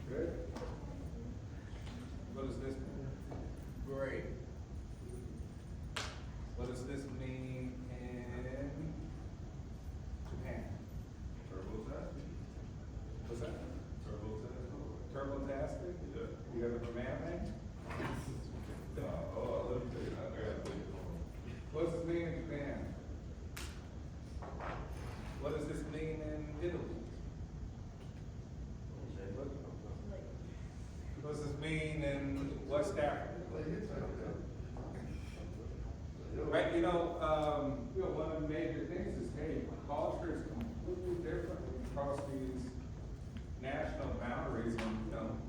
Good? What does this mean? Great. What does this mean in Japan? TurboTax. What's that? TurboTax. TurboTastic? Yeah. You got it from anime? Oh, let me tell you, I gotta put it on. What does this mean in Japan? What does this mean in Italy? What does this mean in West Africa? Right, one of the major things is, hey, culture is completely different across these national boundaries, and,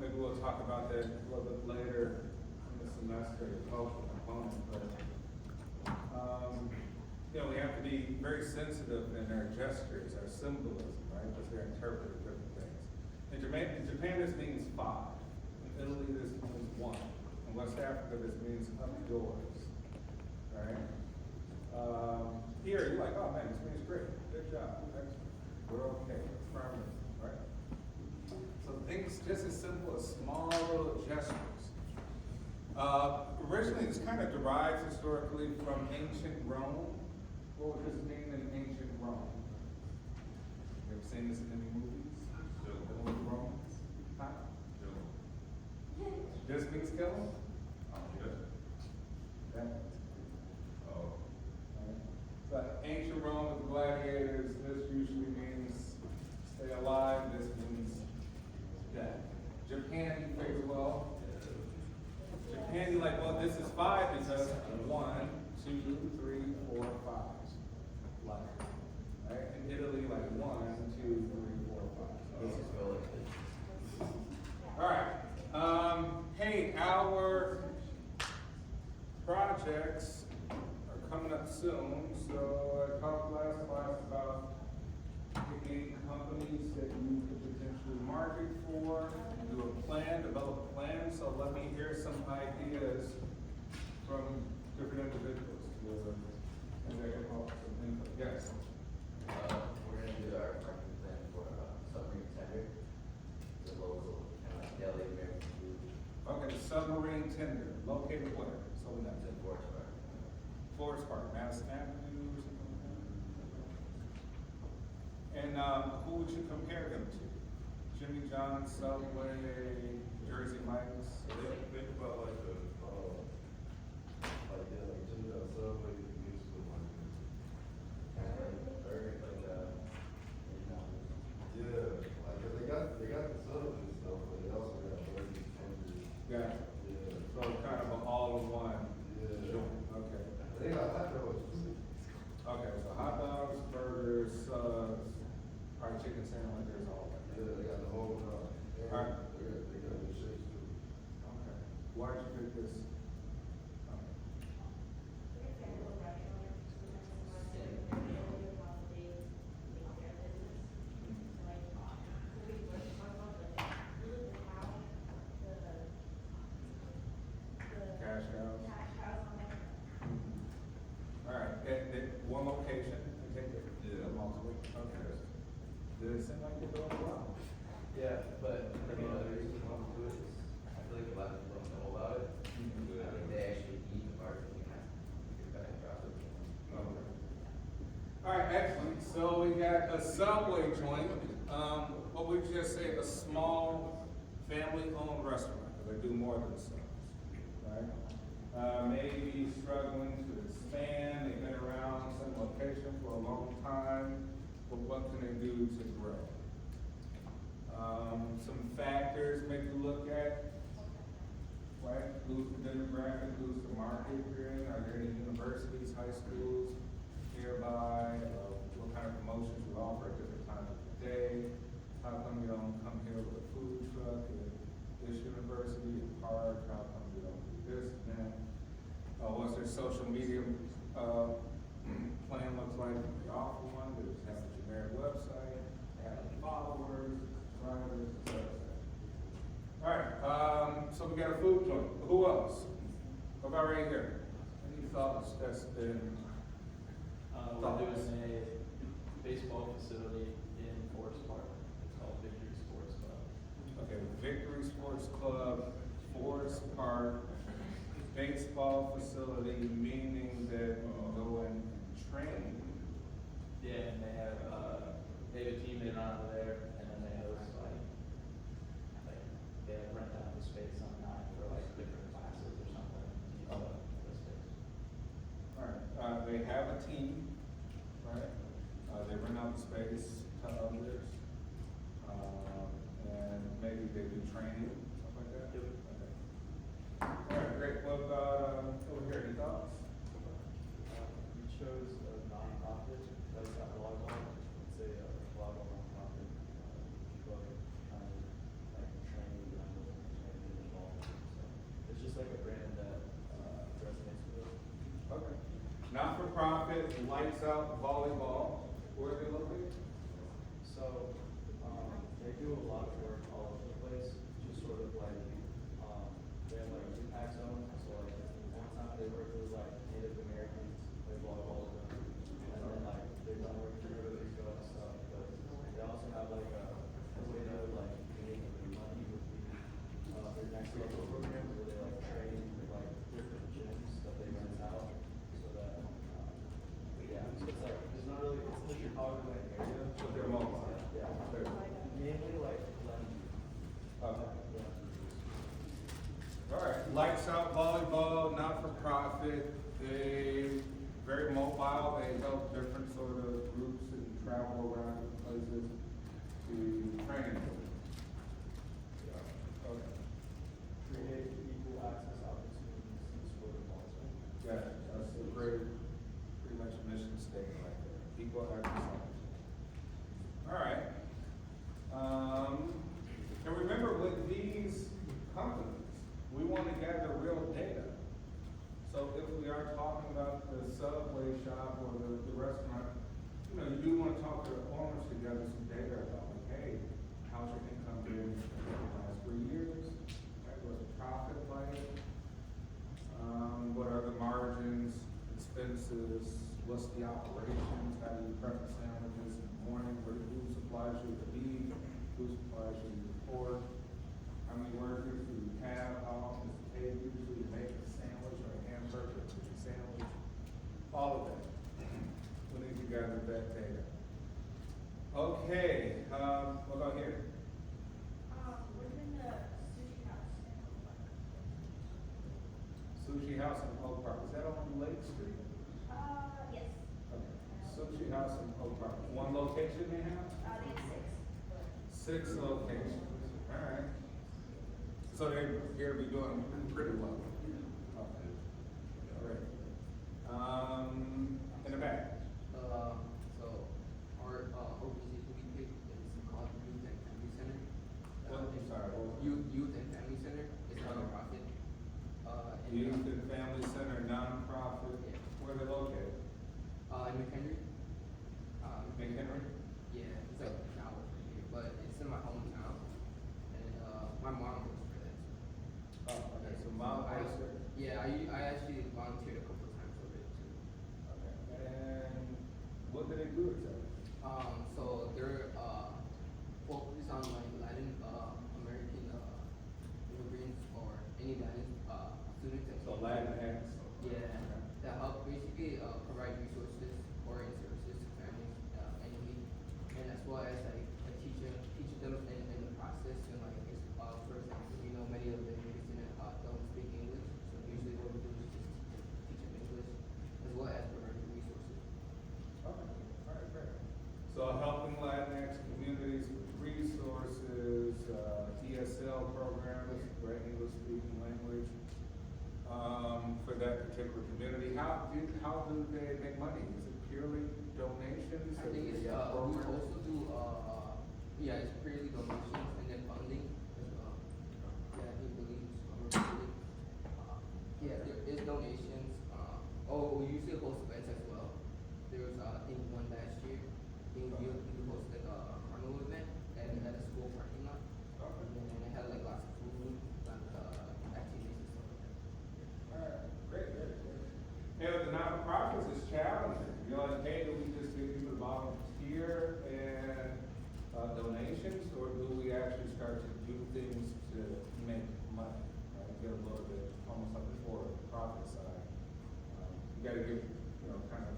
maybe we'll talk about that a little bit later in the semester, the cultural component, but, we have to be very sensitive in our gestures, our symbolism, right, because they're interpreting different things. In Japan, this means five. In Italy, this means one. In West Africa, this means up yours, right? Here, you're like, oh man, this means great, good job, excellent. We're okay, affirmative, right? So things just as simple as small little gestures. Originally, this kind of derives historically from ancient Rome. What would this mean in ancient Rome? You ever seen this in any movies? Old Rome? Huh? This means killing? That. Oh. But ancient Rome with gladiators, this usually means stay alive, this means death. Japan, you figure, well, Japan, you're like, well, this is five because 1, 2, 3, 4, 5. Like, right? In Italy, like 1, 2, 3, 4, 5. This is really good. All right. Hey, our projects are coming up soon, so I talked last class about picking companies that you could potentially market for, do a plan, develop a plan. So let me hear some ideas from different individuals and they can help some input. Yes. We're gonna do our marketing plan for submarine tender, the local Delhi American food. Okay, submarine tender, located where? So we know. It's in Forest Park. Forest Park, Madison Avenue or something like that? And who would you compare them to? Jimmy John's, Subway, Jersey Mike's? Think about like the, Jimmy John's Subway, musical market. Burger, like, Yeah, like, 'cause they got the subs and stuff, but they also got burgers, tenders. Yeah, Yeah. so kind of an all-in-one Yeah. joint, okay. They got hot dogs too. Okay, so hot dogs, burgers, subs, fried chicken sandwiches, all that. Yeah, they got the whole, and Alright. they got the shakes too. Okay. Why'd you pick this? Okay. Cash cows? All right, and one location, I take it? Yeah. Multiple, okay. Did it seem like you're doing well? yeah, but I think another reason why we do it is, I feel like a lot of people don't know about it. I mean, they actually eat the marketing and get back and drop it. Okay. All right, excellent. So we got a Subway joint. What would you just say, a small family-owned restaurant, because they do more than subs, right? Maybe struggling to expand, they've been around some location for a long time, but what can they do to grow? Some factors maybe to look at, right? Who's the demographic, who's the market you're in, are there any universities, high schools nearby? What kind of promotions you offer at different times of the day? How come you don't come here with a food truck at this university, at Park? How come you don't do this and that? What's their social media, plan looks like? Do they offer one? Do they have a generic website? Have followers, subscribers, et cetera? All right, so we got a food joint. Who else? What about right here? Any thoughts that's been We're doing a baseball facility in Forest Park. It's called Victory Sports Club. Okay, Victory Sports Club, Forest Park, baseball facility, meaning that you can go and train. Yeah, and they have a team they run out of there, and then they host like, they have rent out the space on night for like different classes or something. Use the space. Alright, they have a team, right? They rent out the space to others. And maybe they do training, stuff like that? Yep. Okay. Alright, great, what about, over here, any thoughts? We chose a nonprofit, that's not volleyball, it's a volleyball nonprofit, club, trying to like train young women to get involved. So it's just like a brand that resonates with us. Okay. Not-for-profit, lights out volleyball, where are they located? So, they do a lot of work all over the place, just sort of like, they have like impact zones, so like, one time they worked with like Native Americans, they volleyball with them, and then like, they've done work for Puerto Rico and stuff, but they also have like a way they would like make their money would be, their next level program where they like train like different gyms that they rent out, so that, yeah, so it's like, there's not really, it's in the Chicagoland area. But they're mobile. Yeah, They're- mainly like Glen. Okay. Yeah. All right, lights out volleyball, not-for-profit, they very mobile, they help different sort of groups and travel around different places to train. Okay, Create equal access opportunities in sport and also. yeah, that's a great, pretty much a mission statement right there, equal access opportunities. All right. And remember with these companies, we want to gather real data. So if we are talking about the Subway shop or the restaurant, you know, you do want to talk to the owners to gather some data about, like, hey, how's your income been for the last 3 years? Right, what's the profit like? What are the margins, expenses, what's the operations, how do you prep the sandwiches in the morning, who supplies you the beef, who supplies you the pork, how many workers do you have, how long does it take usually to make a sandwich or a hamburger, or a sandwich, all of that. We need to gather that data. Okay, what about here? Within the sushi house. Sushi House in Oak Park, is that on Lake Street? Yes. Okay, Sushi House in Oak Park, one location they have? They have 6. 6 locations, all right. So they're here to be doing pretty well. Okay, great. In the back, So our organization we picked is called Youth and Family Center. What? I'm sorry, what? Youth and Family Center. It's not a profit. Youth and Family Center, nonprofit, Yeah. where are they located? In McHenry. McHenry? Yeah, it's like an hour from here, but it's in my hometown, and my mom works for that. Oh, okay, so mom I, works there. yeah, I actually volunteered a couple of times over it too. Okay, and what do they do exactly? So they're focused on like Latin American immigrants or any Latin students. that So came to- Latinx? Yeah, that help basically provide resources or services to families in need, and as well as like teaching them in the process and like for example, you know, many of them don't speak English, so usually what we do is just teach them English as well as providing resources. Okay, all right, great. So helping Latinx communities with resources, ESL programs, right, English speaking language, for that particular community. How do they make money? Is it purely donations? I think it's, we also do, yeah, it's purely donations and then funding as well. Yeah, he believes, yeah, there is donations, we usually host events as well. There was, I think one last year, I think we hosted a carnival event at a school parking lot. Okay. And then it had like lots of food, activities and stuff like that. All right, great. And with the non-profits, it's challenging. You're like, hey, do we just give you the volunteer and donation almost like a for-profit side. You gotta give, kind of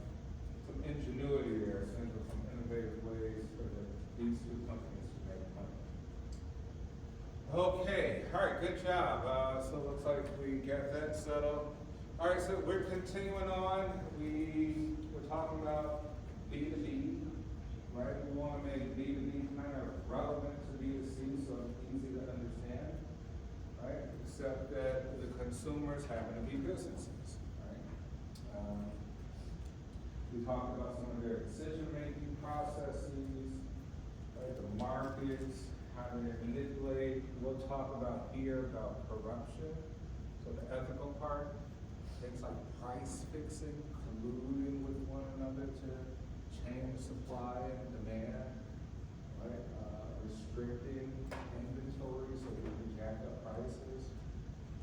some ingenuity there, some innovative ways for these two companies to make money. Okay, all right, good job. So it looks like we got that settled. All right, so we're continuing on. We're talking about B2B, right? We want to make B2B kind of relevant to B2C so it's easy to understand, right? Except that the consumers happen to be businesses, right? We talked about some of their decision-making processes, right? The markets, how they manipulate. We'll talk about here about corruption, so the ethical part. Things like price fixing, colluding with one another to change supply and demand, right? Restricting inventory so we can jack up prices,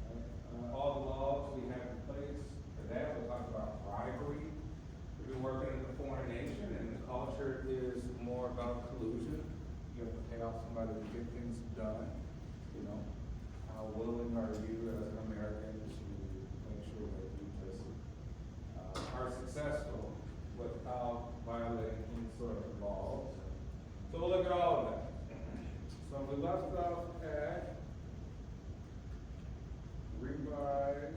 right? All the laws we have in place for that. We'll talk about bribery. We've been working in a foreign nation and the culture is more about collusion. You have to pay off somebody to get things done, How willing are you as an American to make sure that you just are successful without violating any sort of laws? So we'll look at all of that. So we left off at revise.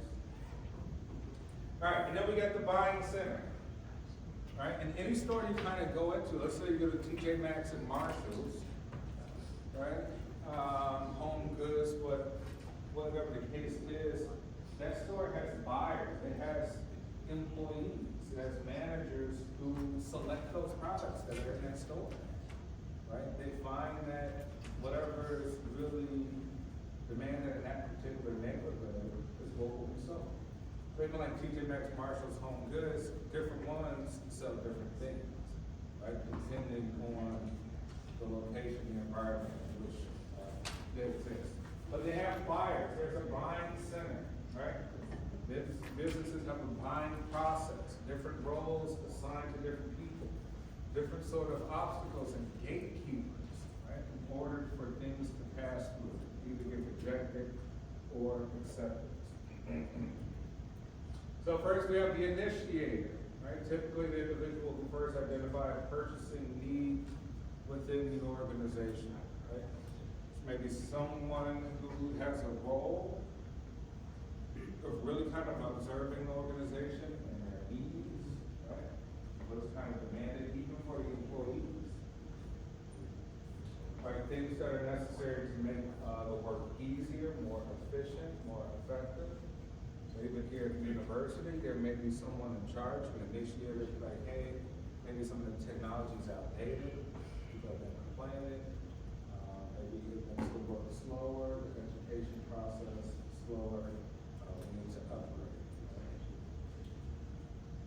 All right, and then we got the buying center. All right, and any store you kind of go into, let's say you go to TJ Maxx and Marshalls, right? Home Goods, whatever the case is, that store has buyers, it has employees, it has managers who select those products that are in that store, right? They find that whatever is really demanded in that particular neighborhood is locally sold. So even like TJ Maxx, Marshalls, Home Goods, different ones sell different things, right? Depending on the location, the environment in which they exist. But they have buyers, there's a buying center, right? Businesses have a buying process, different roles assigned to different people, different sort of obstacles and gatekeepers, right? In order for things to pass through, either get rejected or accepted. So first we have the initiator, right? Typically the individual who first identify a purchasing need within the organization, right? Maybe someone who has a role of really kind of observing the organization and their needs, right? What is kind of demanded even for the employees. Right, things that are necessary to make the work easier, more efficient, more effective. So even here at the university, there may be someone in charge, an initiator, like, hey, maybe some of the technology is outdated, people have been complaining. Maybe it makes the work slower, the education process slower, we need to upgrade.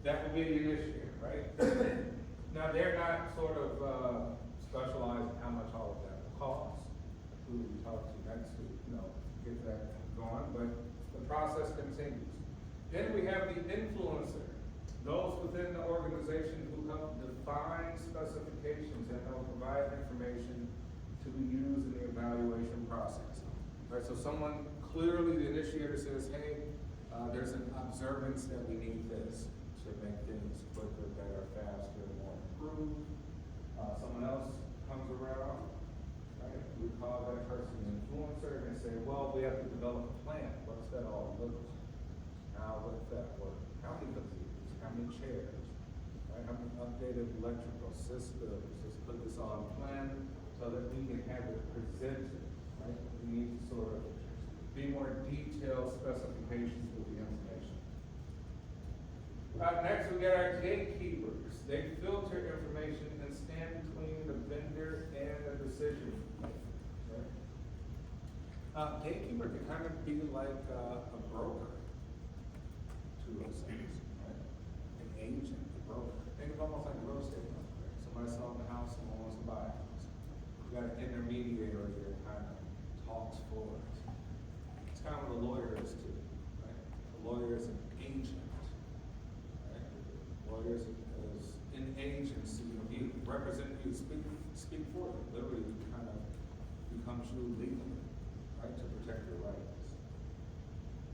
That would be the initiative, right? Now, they're not sort of specialized in how much all of that will cost. Who we talk to next to, get that going, but the process continues. Then we have the influencer, those within the organization who help define specifications and help provide information to be used in the evaluation process. Right, so someone clearly, the initiator says, hey, there's an observance that we need this to make things quicker, better, faster, more improved. Someone else comes around, right? We call that person an influencer and they say, well, we have to develop a plan. What's that all look like? How would that work? How many computers? How many chairs? Right? How many updated electrical systems? Let's put this all in plan so that we can have it presented, right? We need to sort of be more detailed specifications with the information. Next, we got our gatekeepers. They filter information and stand between the vendor and the decision maker. Right? Gatekeeper can kind of be like a broker to those things, right? An agent, a broker. Think of almost like a real estate broker. Somebody selling a house, someone wants to buy a house. You got an intermediary that kind of talks for us. It's kind of what a lawyer is too, right? A lawyer is an agent, right? Lawyers is an agency, you represent, you speak for them. Literally, you kind of becomes you legally, right, to protect your rights.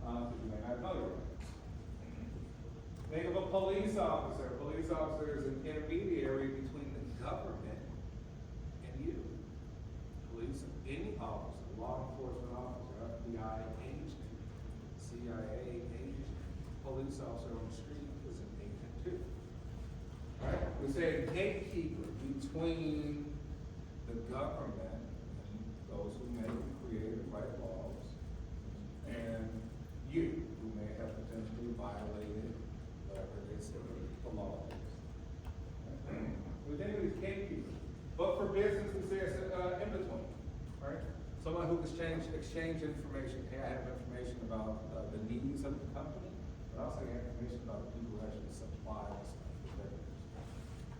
because you may not know your rights. Think of a police officer. A police officer is an intermediary between the government and you. Police, any officer, law enforcement officer, FBI agent, CIA agent, police officer on the street is an agent too. Right? We say a gatekeeper between the government and those who make and create and write laws, and you, who may have potentially violated whatever it is the law is. We think of these gatekeepers. But for business, we say it's in between, right? Someone who exchange information. Hey, I have information about the needs of the company, but also have information about the people who actually supply us with vendors,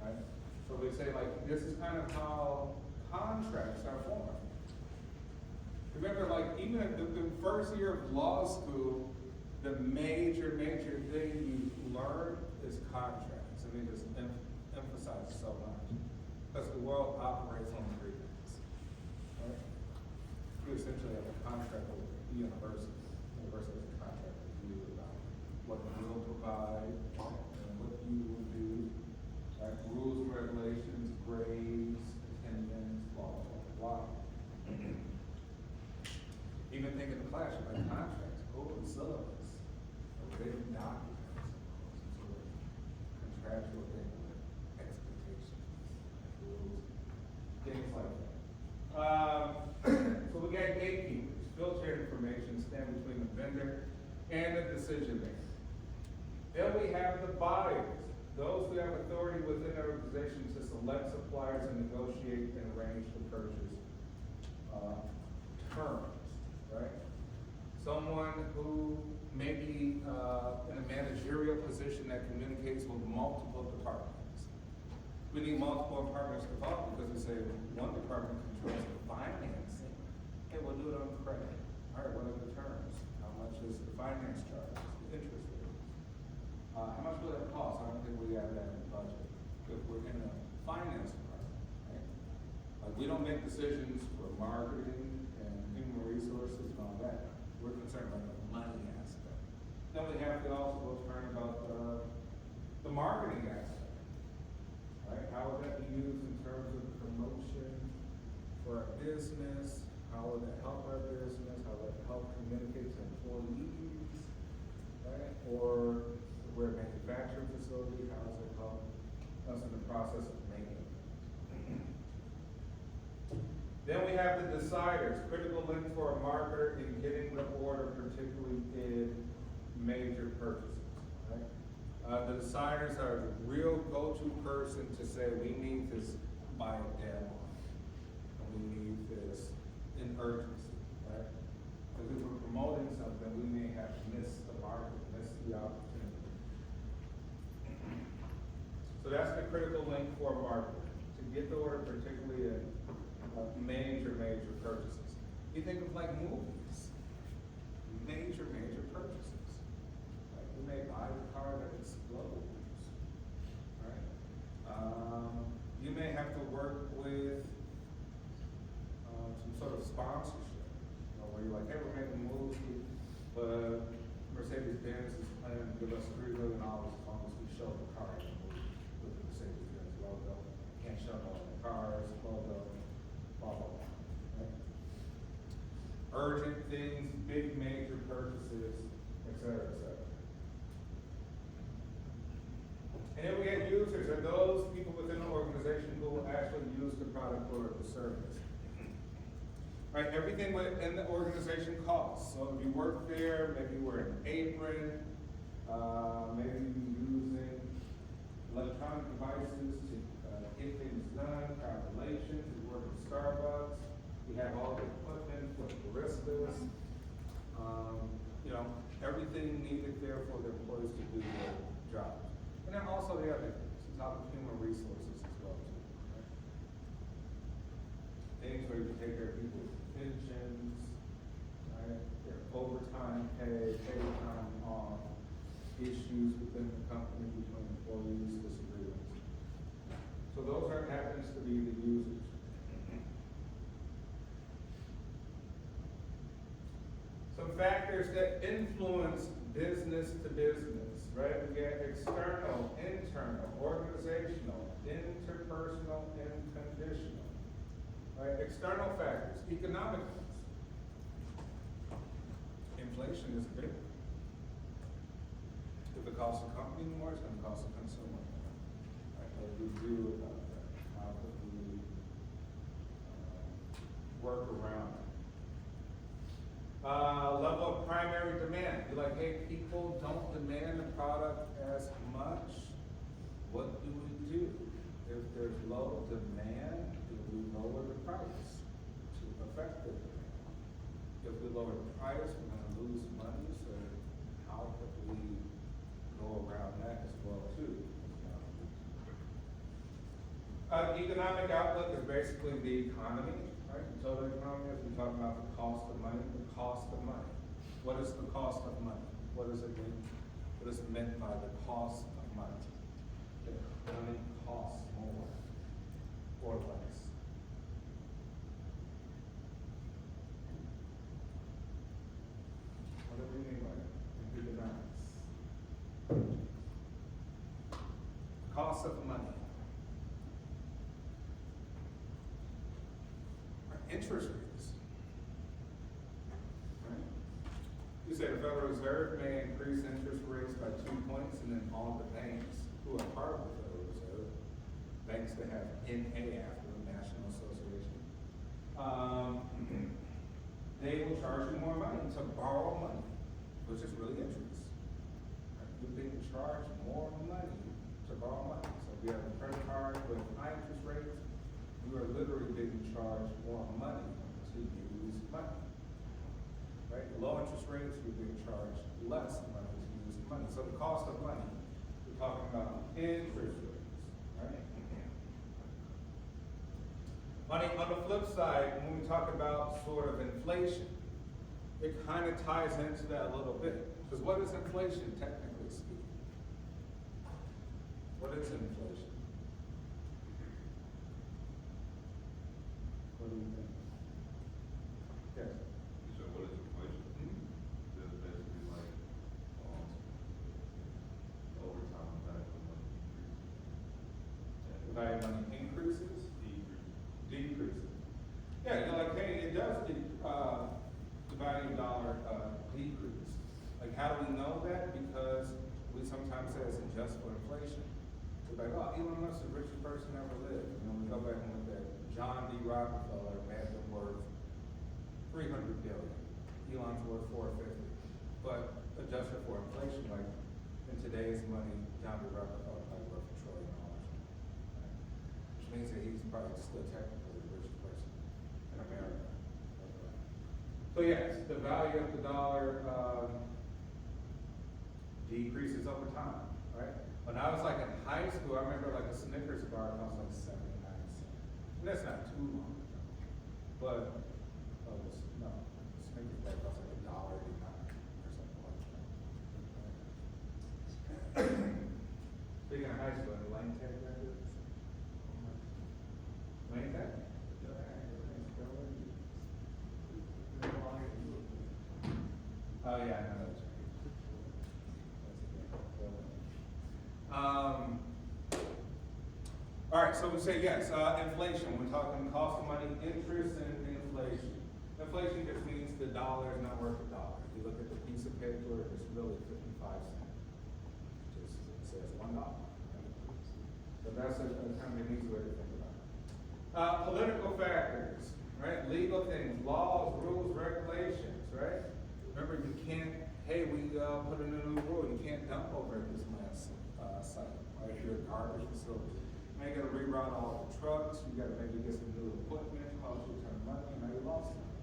right? So we say like, this is kind of how contracts are formed. Remember, like, even at the first year of law school, the major thing you learn is contracts. I mean, it's emphasized so much. Because the world operates on agreements, right? You essentially have a contract with the university. The university has a contract with you about what you will provide and what you will do, right? Rules, regulations, grades, attendance, blah, blah, blah. Even think in the class, you like contracts, open syllabus, a written document, some sort of contractual thing with expectations, rules, things like that. So we got gatekeepers, filter information, stand between the vendor and the decision maker. Then we have the buyers, those who have authority within their organization to select suppliers and negotiate and arrange the purchase terms, right? Someone who may be in a managerial position that communicates with multiple departments. We need multiple departments involved because we say one department controls the financing. Hey, we'll do it on credit. All right, what are the terms? How much is the finance charge? The interest rate? How much will that cost? I don't think we have that in the budget. If we're in the finance department, right? Like, we don't make decisions for marketing and human resources and all that. We're concerned about the money aspect. Then we have to also learn about the marketing aspect, right? How would that be used in terms of promotion for our business? How would that help our business? How would that help communicate to employees, right? Or if we're a manufacturing facility, how does it help us in the process of making? Then we have the deciders, critical link for a marketer in getting the order, particularly in major purchases, right? The deciders are the real go-to person to say, we need this by a deadline, and we need this in urgency, right? Because if we're promoting something, we may have missed the market, missed the opportunity. So that's the critical link for a marketer, to get the order, particularly in major purchases. You think of like movies, major purchases. Like, we may buy the car that explodes, right? You may have to work with some sort of sponsorship, where you're like, hey, we're making a movie, but Mercedes-Benz is planning to give us $3 million as long as we show the car in the movie with the Mercedes-Benz logo. Can't show no other cars, logo, blah, blah, blah, right? Urgent things, big major purchases, et cetera, et cetera. And then we get users, are those people within the organization who will actually use the product or the service. Right, everything within the organization costs. So if you work there, maybe you wear an apron, maybe you're using electronic devices to get things done, calculations. You work at Starbucks, you have all the equipment for the baristas. You know, everything needed there for the employees to do their job. And then also the other things, it's about human resources as well too. Right? Things where you can take care of people's pensions, right? Their overtime pay, time off, issues within the company between employees, disagreements. So those are happens to be the users. Some factors factors that influence business to business, right? We get external, internal, organizational, interpersonal, and conditional. Right? External factors, economic ones. Inflation is a big one. If it costs a company more, it's gonna cost a consumer more. Right? What do we do about that? How could we work around it? Level of primary demand. You're like, hey, people don't demand the product as much. What do we do? If there's low demand, do we lower the price to affect the demand? If we lower the price, we're gonna lose money, so how could we go around that as well too? Economic outlook is basically the economy, right? The total economy, as we talk about the cost of money, the cost of money. What is the cost of money? What does it mean? What is meant by the cost of money? The money costs more or less. What do we mean by that? Economics. Cost of money. Interest rates. Right? You say the Federal Reserve may increase interest rates by 2 points, and then all the banks who are part of the Federal Reserve, banks that have NA after the National Association, they will charge you more money to borrow money, which is really interest. Right? You're being charged more money to borrow money. So if you have a credit card with high interest rates, you are literally being charged more money to use money. Right? Low interest rates, you're being charged less money to use money. So the cost of money, we're talking about interest rates, right? On the flip side, when we talk about sort of inflation, it kind of ties into that a little bit. Because what is inflation, technically speaking? What is inflation? What do you think? Yes? So what is inflation? That's basically like, over time, back when money increases. The value of money increases? Decreases. Yeah, you're like, hey, it does, the value of dollar, decrease. Like, how do we know that? Because we sometimes say it's just for inflation. We're like, oh, Elon Musk is the richest person ever lived. And then we go back and look at John D. Rockefeller, had been worth $300 billion. Elon's worth $450. But adjusted for inflation, like in today's money, John D. Rockefeller is like worth $1 trillion. Right? Which means that he's probably still technically the richest person in America. So yes, the value of the dollar decreases over time, right? When I was like in high school, I remember like a Snickers bar cost like 79 cents. And that's not too long ago. But, no, Snickers bar cost like $1.89 or something like that. Speaking of high school, in Lane Tech graduates? Lane Tech? Oh, yeah, I know that's right. All right, so we say yes, inflation, we're talking cost of money, interest, and inflation. Inflation just means the dollar is not worth a dollar. You look at the piece of paper, it's really 55 cents. Just it says $1. But that's a kind of an easy way to think about it. Political factors, right? Legal things, laws, rules, regulations, right? Remember, you can't, hey, we put in a new rule, you can't dump over at this last site, right? If you're a garbage facility. Now you gotta reroute all the trucks, you gotta maybe get some new equipment, cost you a ton of money, and now you lost money.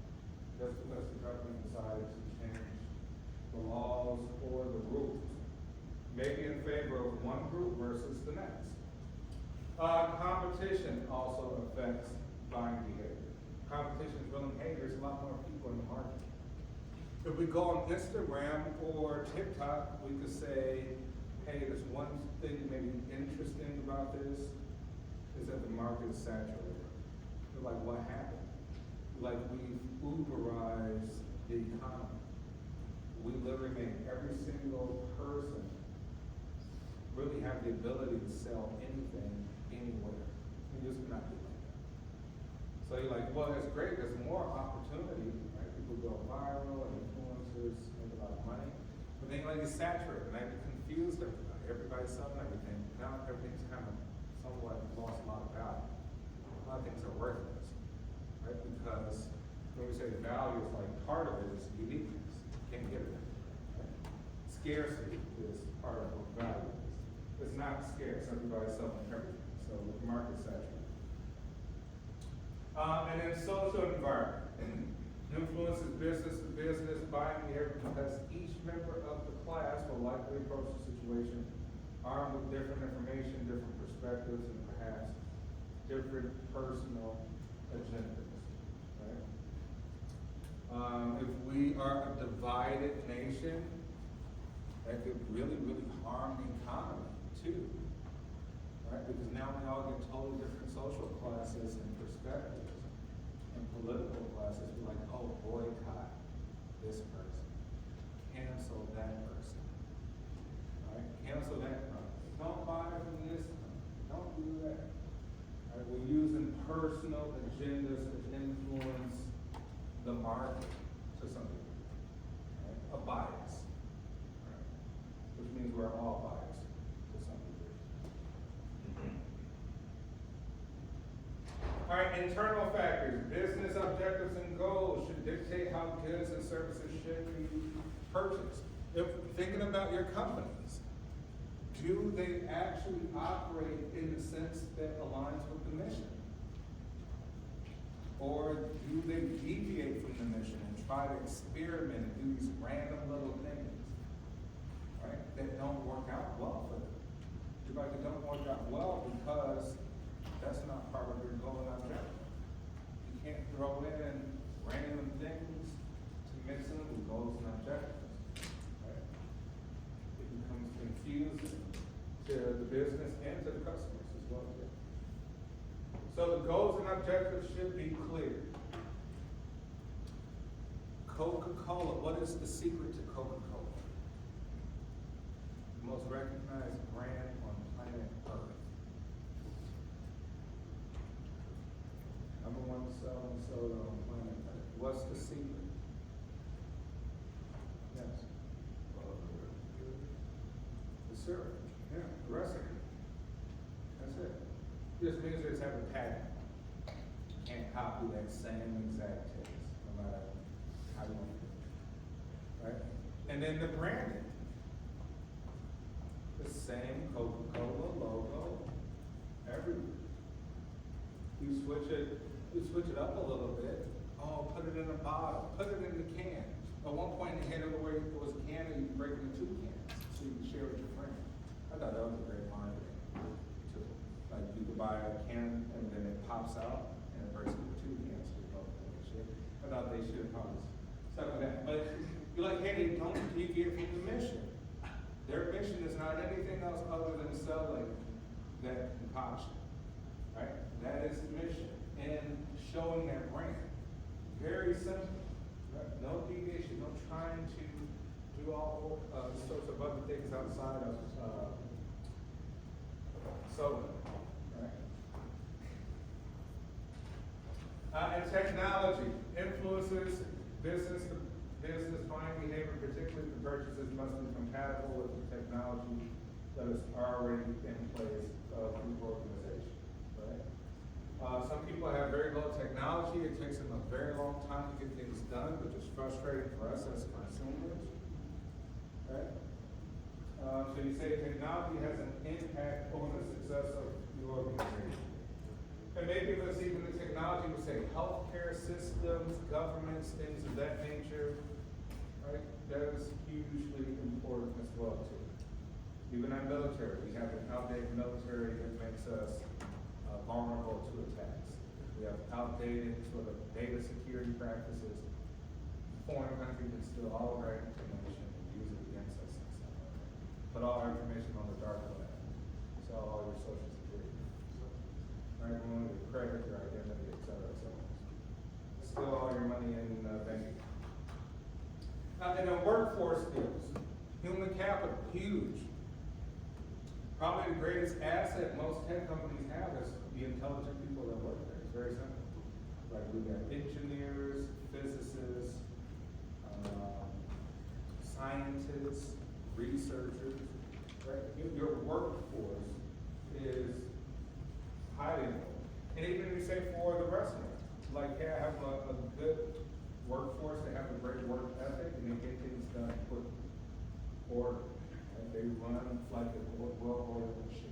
That's because the government decided to change the laws or the rules. Maybe in favor of one group versus the next. Competition also affects buying behavior. Competition is willing, hey, there's a lot more people in the market. If we go on Instagram or TikTok, we could say, hey, there's one thing maybe interesting about this, is that the market is saturated. We're like, what happened? Like, we've Uberized the economy. we literally make every single person really have the ability to sell anything, anywhere. You just cannot do like that. So you're like, well, that's great, there's more opportunity, right? People go viral, and influencers make a lot of money. But then like it's saturated, and I get confused everybody. Everybody's selling everything. Now everything's kind of somewhat lost a lot of value. A lot of things are worthless, right? Because when we say the value is like part of it is uniqueness. You can't get it. Right? Scarcity is part of what value is. It's not scarce. Everybody's selling everything. So the market's saturated. And then social environment. Influences business to business buying behavior because each member of the class will likely approach the situation armed with different information, different perspectives, and perhaps different personal agendas, right? If we are a divided nation, that could really, really harm the economy too, right? Because now we all get totally different social classes and perspectives and political classes. We're like, oh, boycott this person, cancel that person, right? Cancel that person. Don't buy from this company. Don't do that. Right? We're using personal agendas to influence the market to some degree. Right? A bias, right? Which means we're all biased to some degree. All right, internal factors. Business objectives and goals should dictate how goods and services should be purchased. If thinking about your companies, do they actually operate in the sense that aligns with the mission? Or do they deviate from the mission and try to experiment and do these random little things, right, that don't work out well for them? Like they don't work out well because that's not part of your goal and objective. You can't throw in random things to mix them with goals and objectives, right? It becomes confusing to the business and to the customers as well. So the goals and objectives should be clear. Coca-Cola, what is the secret to Coca-Cola? The most recognized brand on planet Earth. Number one selling soda on planet Earth. What's the secret? Yes. The syrup. Yeah, the recipe. That's it. Just means they just have a patent. You can't copy that same exact taste, no matter how you want to do it. Right? And then the branding. The same Coca-Cola logo everywhere. You switch it up a little bit. Oh, put it in a bottle, put it in the can. At one point they had it where it was a can and you can break it into 2 cans so you can share with your friends. I thought that was a great marketing too. Like you could buy a can and then it pops out and it breaks into 2 cans. I thought they should have probably stuck with that. But you're like, hey, don't deviate from the mission. Their mission is not anything else other than selling that concoction. Right? That is the mission. And showing that brand. Very simple. Right? No deviation, no trying to do all sorts of other things outside of soda. Right? And technology influences business buying behavior, particularly the purchases must be compatible with the technology that is already in place of the organization. Right? Some people have very low technology. It takes them a very long time to get things done, which is frustrating for us as consumers. Right? So you say technology has an impact on the success of the organization. And maybe let's even the technology would say healthcare systems, governments, things of that nature. Right? That is hugely important as well too. Even our military, we have an outdated military that makes us vulnerable to attacks. We have outdated sort of data security practices. Foreign countries can steal all of our information and use it against us. Put all our information on the dark web. Sell all your social security. Right? We want your credit, your identity, et cetera, et cetera. Steal all your money in banking. In the workforce, workforce skills, human capital, huge. Probably the greatest asset most tech companies have is the intelligent people that work there. It's very simple. Like we got engineers, physicists, scientists, researchers, right? Your workforce is highly important. And even if you say for the restaurant, like, hey, I have a good workforce, they have a great work ethic, and they get things done quick. Order, right? They run like a well-oiled machine.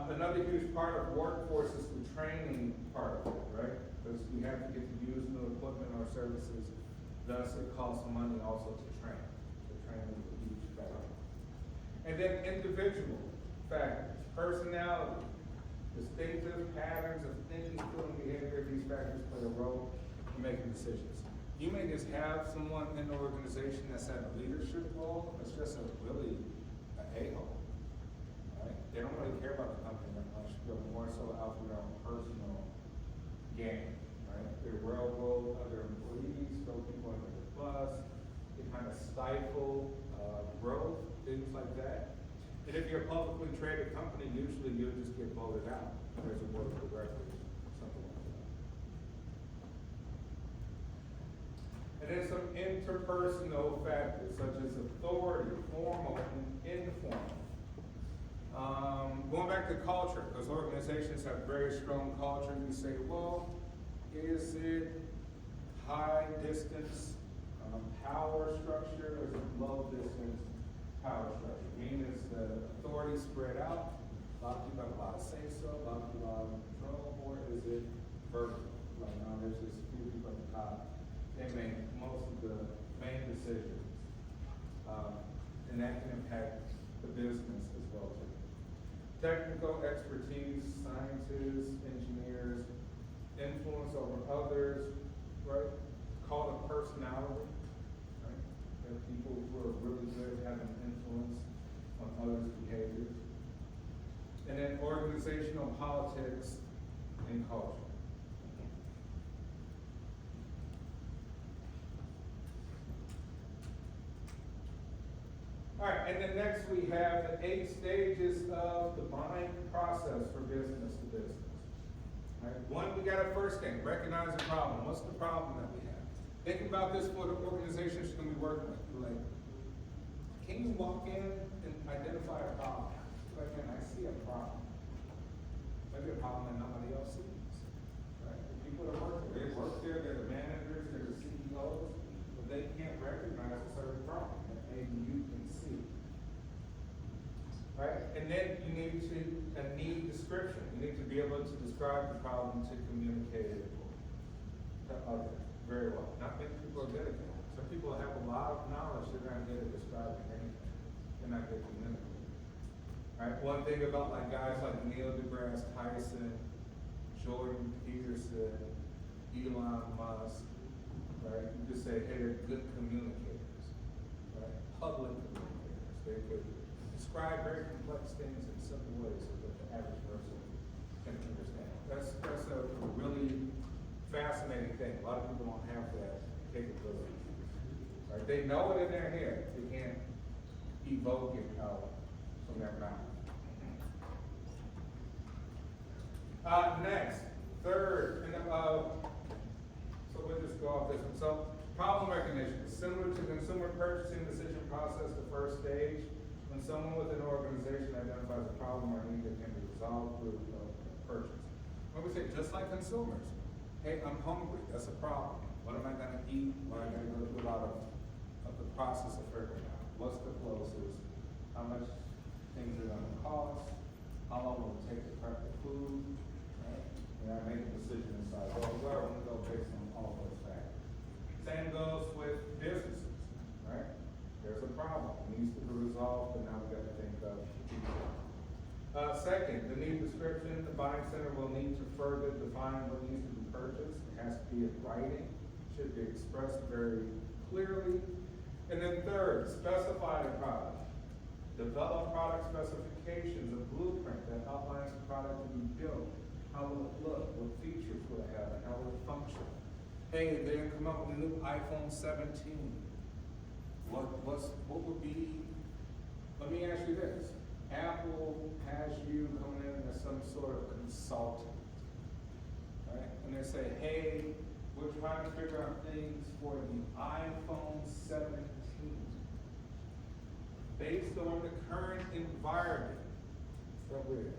Another huge part of workforce is the training part of it, right? Because we have to get to use new equipment or services, thus it costs money also to train. So training is a huge factor. And then individual factors, personality, distinctive patterns of thinking, feeling, behavior, these factors play a role in making decisions. You may just have someone in the organization that's at a leadership role, that's just a really a-hole. Right? They don't really care about the company that much, but more so out for their own personal gain, right? They railroad other employees, throw people under the bus, they kind of stifle growth, things like that. And if you're a publicly traded company, usually you'll just get voted out. There's a board of directors, something like that. And then some interpersonal factors such as authority, formal and informal. Going back to culture, because organizations have very strong culture, you say, well, is it high distance power structure or is it low distance power structure? Meaning is the authority spread out, a lot of people have a lot of say so, a lot of people have control, or is it vertical? Like now there's just a few people at the top, they make most of the main decisions. And that can impact the business as well too. Technical expertise, scientists, engineers, influence over others, right? Call it personality, right? There are people who are really good at having influence on others' behaviors. And then organizational politics and culture. All right, and then next we have the 8 stages of the buying process for business to business. All right, one, we got a first thing, recognize the problem. What's the problem that we have? Think about this for the organizations you're gonna be working with. Like, can you walk in and identify a problem? Like, man, I see a problem. Maybe a problem that nobody else sees, right? The people that work there, they work there, they're the managers, they're the CEOs, but they can't recognize a certain problem that maybe you can see. Right? And then you need a need description. You need to be able to describe the problem to communicate it to others very well. Not many people are good at that. Some people have a lot of knowledge, they're not good at describing anything. They're not good at communicating. Right? One thing about like guys like Neil deGrasse Tyson, Jordan Peterson, Elon Musk, right? You just say, hey, they're good communicators, right? Public communicators. They could describe very complex things in simple ways so that the average person can understand. That's a really fascinating thing. A lot of people don't have that capability. Right? They know it in their head. They can't evoke it out from their mouth. Next, third, and so we'll just go off this one. So, problem recognition. Similar to consumer purchasing decision process, the first stage, when someone within an organization identifies a problem or need that can be resolved through purchase. When we say, just like consumers, hey, I'm hungry, that's a problem. What am I gonna eat? Well, I gotta go through a lot of the process of figuring out what's the closest, how much things are gonna cost, how long will it take to prep the food, right? And I make a decision inside, well, where I wanna go based on all those factors. Same goes with businesses, right? There's a problem, it needs to be resolved, and now we gotta think of people. Second, the need description, the buying center will need to further define what needs to be purchased. It has to be in writing, should be expressed very clearly. And then third, specify the product. Develop product specifications, a blueprint that outlines the product to be built, How will it look? What features will it have? And how will it function? Hey, they're gonna come out with a new iPhone 17. What would be, let me ask you this. Apple has you coming in as some sort of consultant, right? And they say, hey, we're trying to figure out things for the iPhone 17. Based on the current environment that we're in,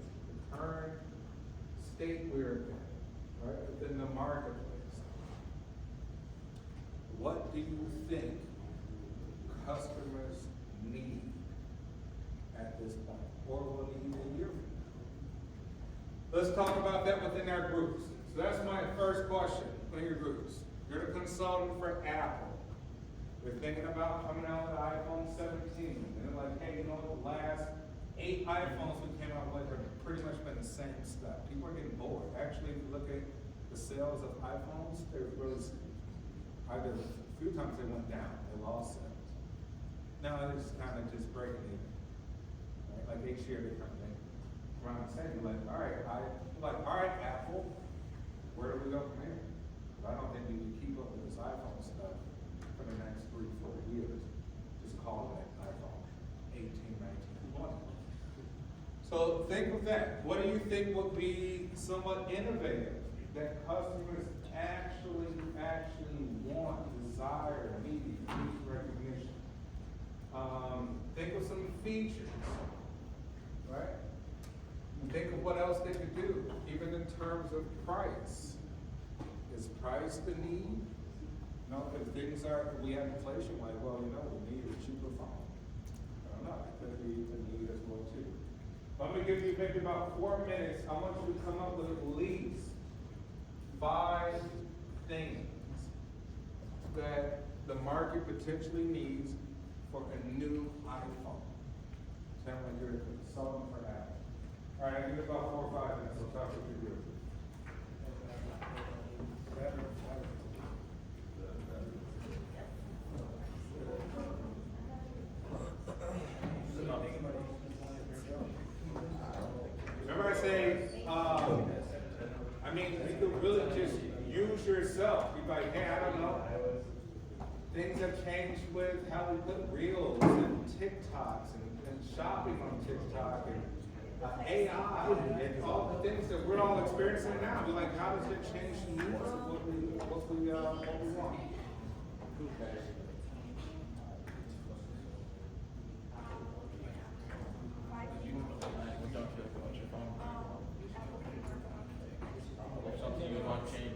the current state we're in, right, within the marketplace. What do you think customers need at this point, or will need a year from now? Let's talk about that within our groups. So that's my first question in your groups. You're the consultant for Apple. They're thinking about coming out with iPhone 17. And they're like, hey, you know, the last 8 iPhones we came out with have pretty much been the same stuff. People are getting bored. Actually, if you look at the sales of iPhones, they're really, either a few times they went down, they lost sales. Now it's kind of just breaking even. Right? Like each year they come in around the same, like, all right, Apple, where do we go from here? But I don't think we can keep up with this iPhone stuff for the next 3-4 years. Just call it iPhone 18, 19, 20. So think of that. What do you think would be somewhat innovative that customers actually want, desire, need, feature recognition? Think of some features, right? And think of what else they could do, even in terms of price. Is price the need? No, if things are, we have inflation, like, well, you know, we need a cheaper phone. I don't know, that could be the need as well too. I'm gonna give you maybe about 4 minutes. I want you to come up with at least 5 things that the market potentially needs for a new iPhone. Sound like you're a consultant for Apple. All right, I give it about 4 or 5 minutes. I'll talk to you. Remember I say, I mean, you could really just use yourself. Be like, hey, I don't know. Things have changed with how we put reels and TikToks and shopping on TikTok and AI and all the things that we're all experiencing now. Be like, how does it change the needs of what we want? Okay. Something you want to change.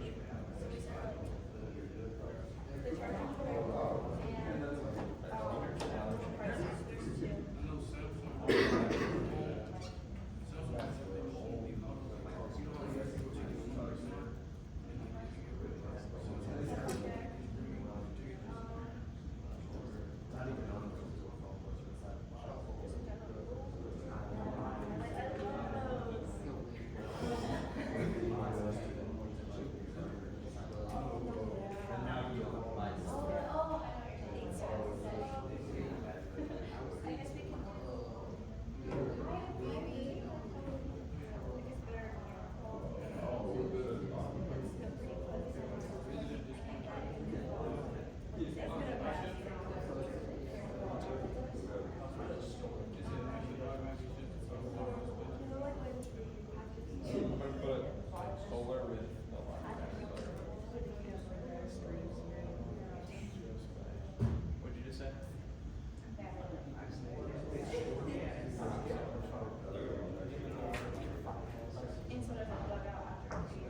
What'd you just say?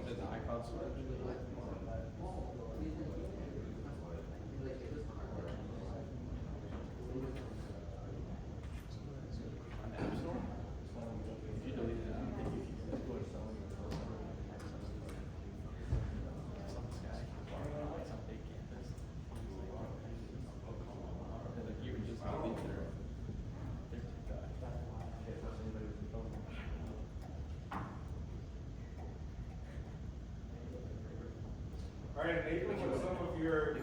Did the iCloud storage? On the App Store? If you deleted it, I don't think you can put it on some guy, like some big campus. Like you would just delete their TikTok. All right, and even with some of your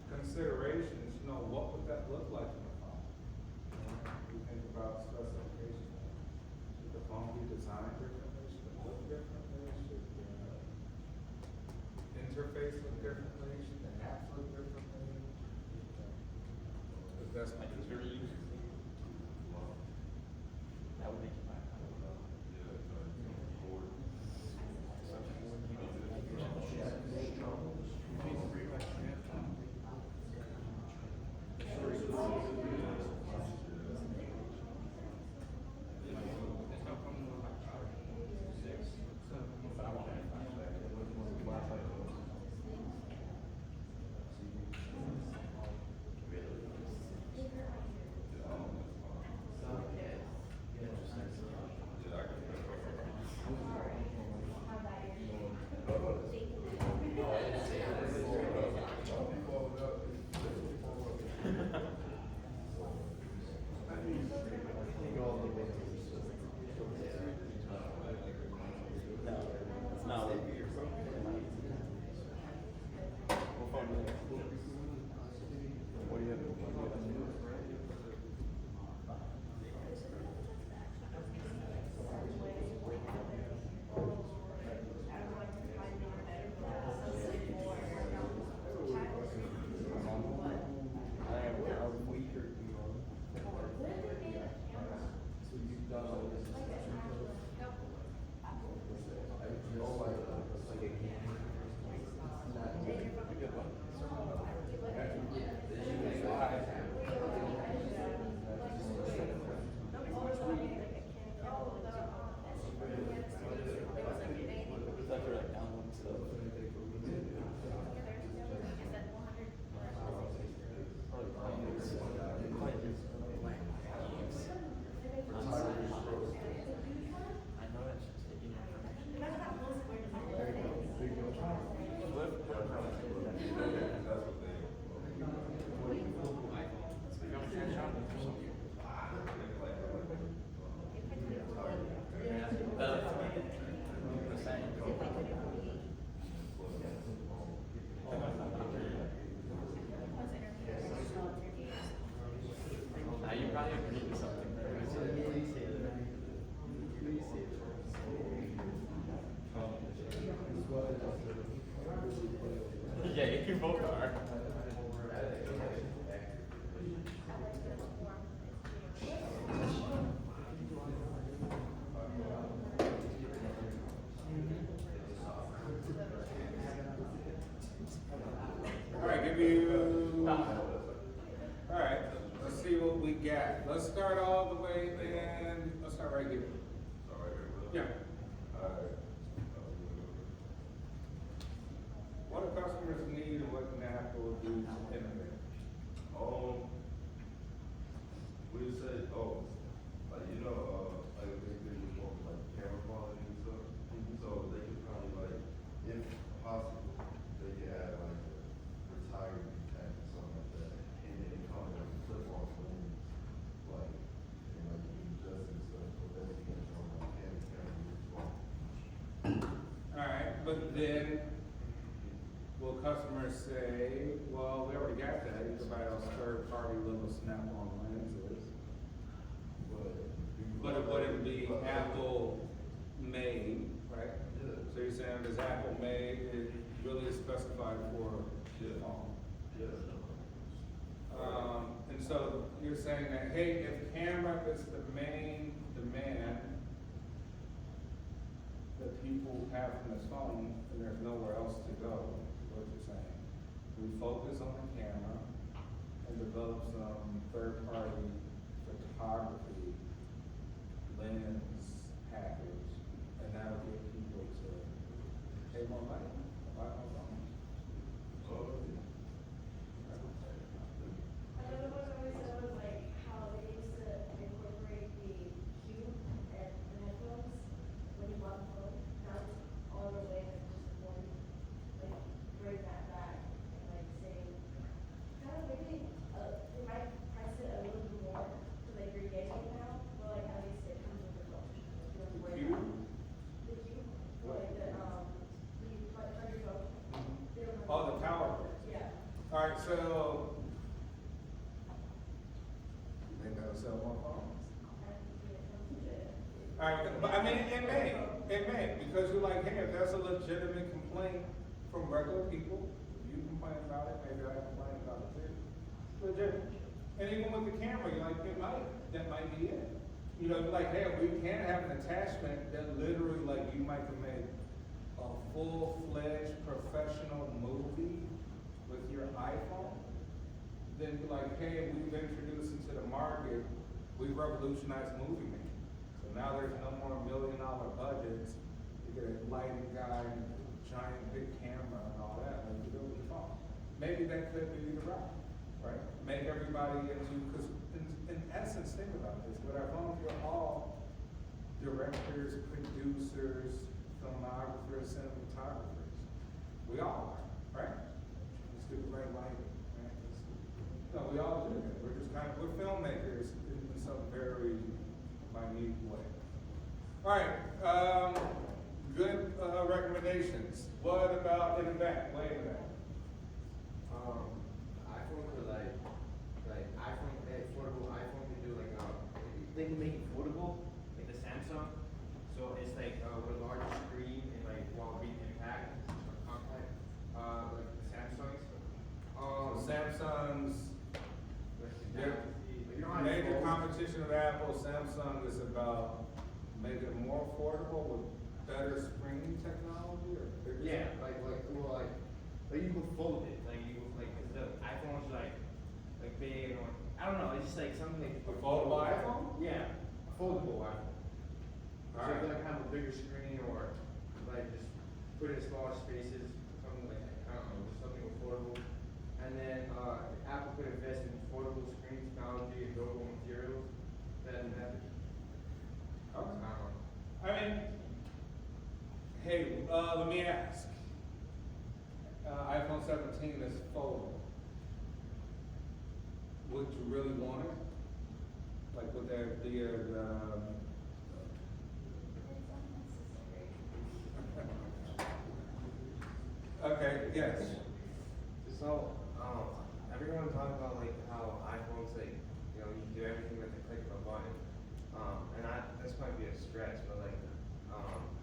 considerations, you know, what would that look like in the phone? You think about specifications. Should the phone be designed for generation? access my history. That would make it fine. You probably agree with something there. Yeah, you both are. Alright, give you, alright, let's see what we got. Let's start all the way in, let's start right here. Yeah. What do customers need and what can Apple do to innovate? We say, like, like a big thing was like camera quality and stuff. So they could probably like, if possible, they could add like a retirement tag or something like that. And then it comes like a flip off lens, like, and like you can adjust it and stuff, so that's you can show like camera. Alright, but then, will customers say, well, we already got that, you can buy those third-party little snap-on lenses. But it wouldn't be Apple made, right? Yeah. So you're saying is Apple made, it really is specified for the phone? Yeah. And so you're saying that, hey, if camera is the main demand that people have from this phone, and there's nowhere else to go, is what you're saying. We focus on the camera and develop some third-party photography lens package, and that'll get people to pay more money, buy more phones. Another one I always said was like how they used to incorporate the cube and the headphones when you bought the phone. Now it's all the way like just one, like bring that back and like say, kind of maybe, they might price it a little bit more to like you're getting it now, but like at least it comes with the phone. You don't have to worry Cube? about it. The cube, or like you plug your phone. They don't have- Oh, the power cord. Yeah. Alright, so. You think that'll sell more phones? Alright, but I mean, it may, because you're like, hey, if that's a legitimate complaint from regular people, if you complain about it, maybe I complain about it too. Legitimate. And even with the camera, you're like, that might be it. You know, like, hey, we can have an attachment that literally, like, you might can make a full-fledged professional movie with your iPhone. Then be like, hey, we've introduced into the market, we've revolutionized movie making. So now there's no more $1 million budgets to get a lighting guy and a giant big camera and all that, like you do with your phone. Maybe that could be the route, right? Make everybody into, because in essence, think about this, with our phones, we're all directors, producers, filmographers, cinematographers. We all are, right? Just do the right lighting, right? No, we all do that. We're just we're filmmakers in some very minute way. All right, good recommendations. What about in the back, way in the back? iPhone could like iPhone, affordable iPhone can do like they can make it foldable, like the Samsung. So it's like with a larger screen and like while being compact, like the Samsungs. Samsung's Yeah. You know how major it competition of Apple. Samsung is about making it more affordable with better screen technology or bigger. Yeah, like you can fold it, like you like 'cause the iPhone's like big and I don't know, it's just like something like A foldable iPhone? Yeah, a foldable iPhone. So Alright. you like have a bigger screen or like just put it in smaller spaces, something like that. I don't know, just something affordable. And then Apple could invest in affordable screen technology and durable materials. That Okay. I don't know. I mean, hey, let me ask. iPhone 17 is foldable. Would you really want it? Like, would there be a, It's unnecessary. okay, yes. So, everyone talks about like how iPhones like, you know, you can do everything with the click of a button. This might be a stretch, but like,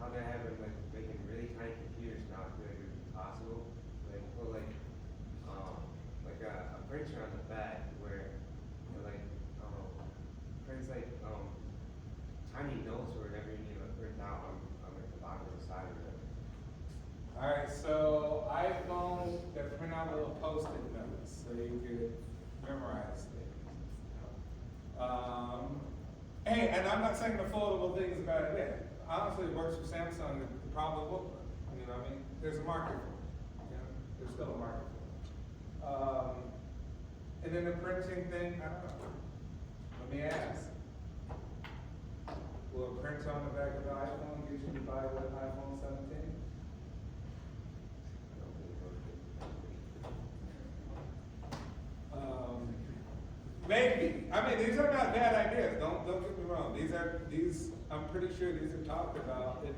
how they have it like making really tiny computers now, I feel like it would be possible. Like put like a printer on the back where it like prints like tiny notes or whatever you need to print out on like the bottom of the side of it. Alright, so iPhones that print out little post-it notes so you can memorize things. Hey, and I'm not saying the foldable thing is a bad idea. Honestly, it works for Samsung, it probably will work. You know what I mean? There's a market for it. You know? There's still a market for it. And then the printing thing, I don't know. Let me ask. Will a print on the back of the iPhone get you to buy an iPhone 17? Maybe. I mean, these are not bad ideas. Don't get me wrong. These. I'm pretty sure these are talked about in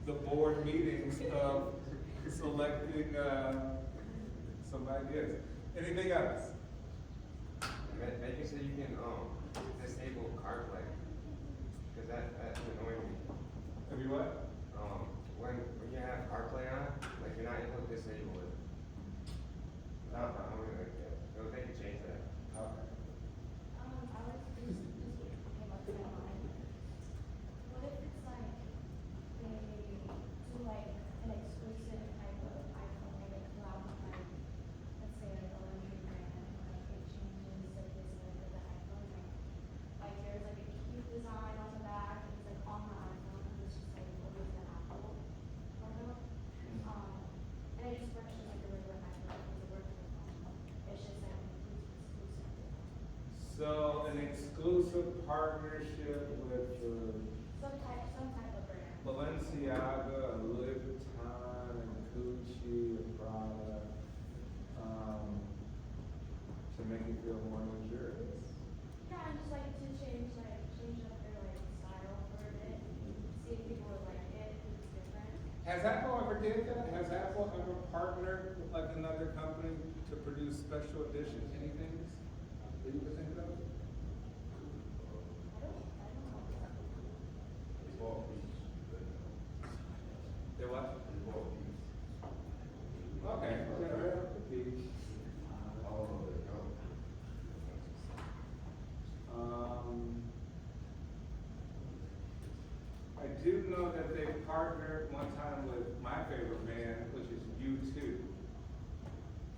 the board meetings of selecting some ideas. Anything else? Make it so you can disable CarPlay, because that's annoying me. Have you what? When you have CarPlay on, like you're not able to disable it. I'm gonna they can change that. Okay. Alex, this came up in my mind. What if it's like, they do like an exclusive type of iPhone, like a cloud, like, let's say like a luxury brand, like it changes the design of the iPhone, like there's like a cute design on the back, it's like on the iPhone, and it's just like always the Apple logo. And it just works just like a regular iPhone, it works with the phone, it's just like exclusive. So an exclusive partnership with Some type of brand. Balenciaga, Louis Vuitton, and Gucci, and Prada, to make it feel more luxurious. Yeah, and just like to change up their like style for a bit, see if people would like it, if it's different. Has Apple ever did that? Has Apple ever partnered with like another company to produce special edition anything that you could think of? I don't know. It's all pieces. They what? It's all pieces. Okay. Yeah, that could be. All of it, do know that they partnered one time with my favorite band, which is U2.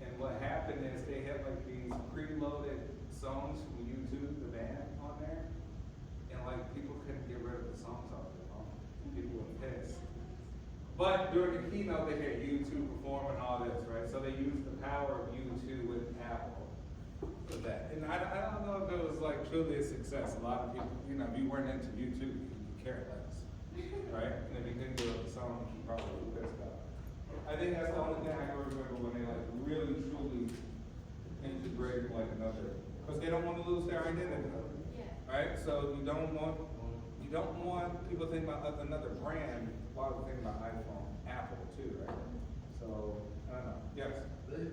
And what happened is they had like these preloaded songs from U2, the band, on there. And like people couldn't get rid of the songs off their phone. People were pissed. But during the keynote, they had U2 perform and all this, right? So they used the power of U2 with Apple for that. And I don't know if it was like truly a success. A lot of people, you know, if you weren't into U2, you care less, right? And if you couldn't do it for songs, you probably were pissed off. I think that's the only thing I can remember when they like really truly integrate like another, because they don't want to lose their identity, Yeah. right? So you don't want people to think about another brand while we're thinking about iPhone, Apple too, right? So I don't know. Yes. They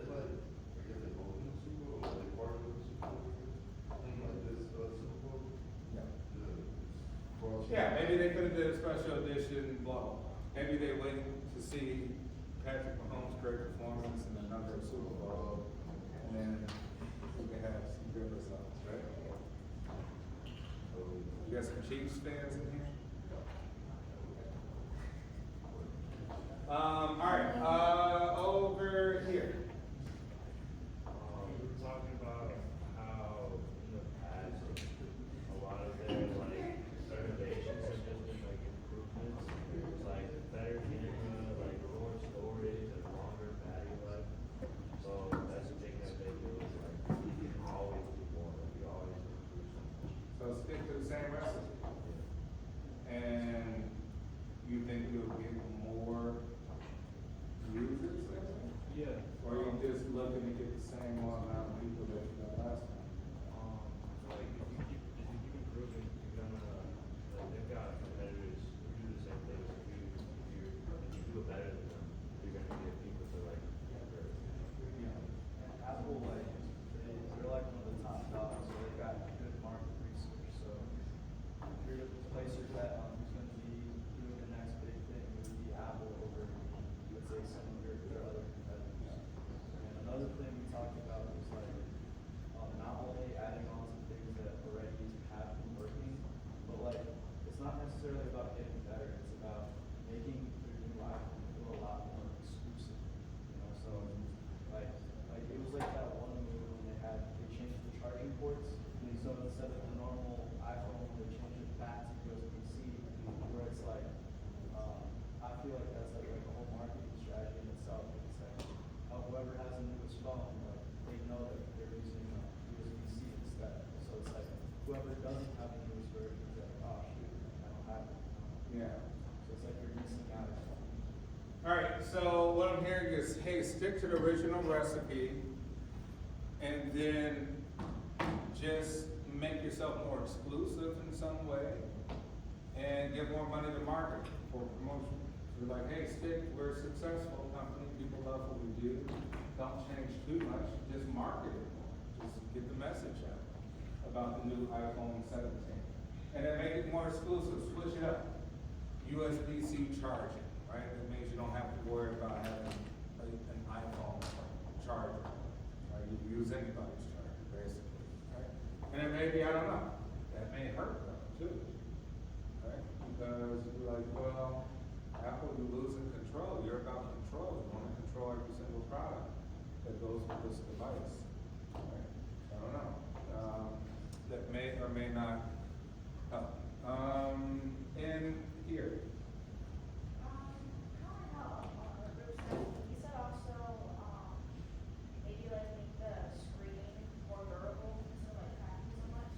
like, I guess they go in the Super Bowl, or they part of the Super Bowl, like this, Super Bowl. Yeah. Cross- Yeah, maybe they could have did a special edition, blah, blah, blah. Maybe they wait to see Patrick Mahomes' great performance in another Super Bowl, and then we can have some good results, right? You got some Chiefs fans in here? All right, over here. We were talking about how in the past, a lot of their like renovations have just been like improvements, like better camera, like more storage and longer battery life. So that's the thing that they do is like we can always do more, like we always improve something. So stick to the same recipe. And you think you'll get more users, let's say? Yeah. Or you just looking to get the same amount of people that you got last time? So like if you keep improving, you're gonna, like they've got competitors who do the same thing as you, if you do it better than them, you're gonna get people to like, convert. And Apple, like, they're like one of the top dogs, so they've got good market research, so if you're to place your bet on who's gonna be doing the next big thing, it would be Apple over, let's say, some of their other competitors. And another thing we talked about was like, not only adding on to things that already have been working, but like, it's not necessarily about getting better, it's about making their new iPhone feel a lot more exclusive, you know, so, like, it was like that one move when they changed the charging ports, and so instead of the normal iPhone, they changed it back to USB-C, where it's like, I feel like that's like a whole marketing strategy in itself, it's like, whoever has the newest phone, like, they know that they're using USB-C instead, so it's like, whoever doesn't have the newest version is like, oh shoot, I don't have it. Yeah. So it's like you're missing out or something. All right, so what I'm hearing is, hey, stick to the original recipe, and then just make yourself more exclusive in some way, and give more money to market for promotion. You're like, hey, stick, we're a successful company, people love what we do, don't change too much, just market it more, just get the message out about the new iPhone 17. And then make it more exclusive, switch it up. USB-C charging, right? That means you don't have to worry about having an iPhone charger, right? You can use anybody's charger, basically, right? And then maybe, I don't know, that may hurt them too, right? Because you're like, well, Apple, you're losing control. You're about control. You want to control every single product that goes with this device, right? I don't know. That may or may not help. And here. How I know, you said also, maybe like make the screen more durable instead of like cracking so much.